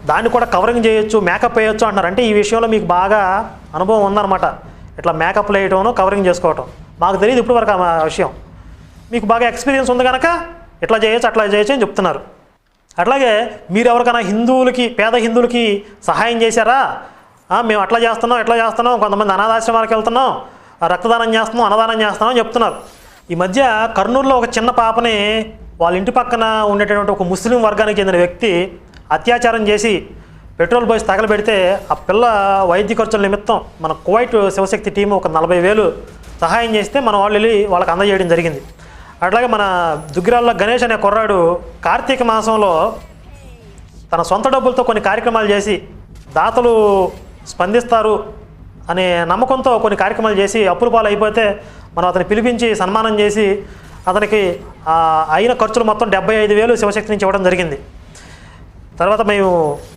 దాన్ని కూడా కవరింగ్ చేయొచ్చు, మేకప్ వేయొచ్చు అంటున్నారు. అంటే ఈ విషయంలో మీకు బాగా అనుభవం ఉందన్నమాట, ఇట్లా మేకప్లు వేయటం, కవరింగ్ చేసుకోవటం. మాకు తెలియదు ఇప్పుడు వరకు ఆ విషయం. మీకు బాగా ఎక్స్పీరియన్స్ ఉంది కనుక ఇట్లా చేయొచ్చు అట్లా చేయొచ్చు అని చెప్తున్నారు. అట్లాగే మీరు ఎవరికైనా హిందువులకి, పేద హిందువులకి సహాయం చేశారా? మేము అట్లా చేస్తున్నాం ఇట్లా చేస్తున్నాం, కొంతమంది అనాథాశ్రమాలకు వెళ్తున్నాం, రక్తదానం చేస్తున్నాం, అన్నదానం చేస్తున్నాం అని చెప్తున్నారు. ఈ మధ్య కర్నూలులో ఒక చిన్న పాపని వాళ్ళ ఇంటి పక్కన ఉండేటటువంటి ఒక ముస్లిం వర్గానికి చెందిన వ్యక్తి అత్యాచారం చేసి పెట్రోల్ పోసి తగలబెడితే ఆ పిల్ల వైద్య ఖర్చుల నిమిత్తం మన కువైట్ శివశక్తి టీం ఒక 40,000 సహాయం చేస్తే మన వాళ్ళు వెళ్ళి వాళ్ళకి అందజేయడం జరిగింది. అట్లాగే మన దుగ్గిరాల్లో గణేష్ అనే కుర్రాడు కార్తీక మాసంలో తన సొంత డబ్బులతో కొన్ని కార్యక్రమాలు చేసి దాతలు స్పందిస్తారు అనే నమ్మకంతో కొన్ని కార్యక్రమాలు చేసి అప్పుల పాలు అయిపోతే మనం అతన్ని పిలిపించి సన్మానం చేసి అతనికి అయిన ఖర్చులు మొత్తం 75,000 శివశక్తి నుంచి ఇవ్వడం జరిగింది. తర్వాత మేము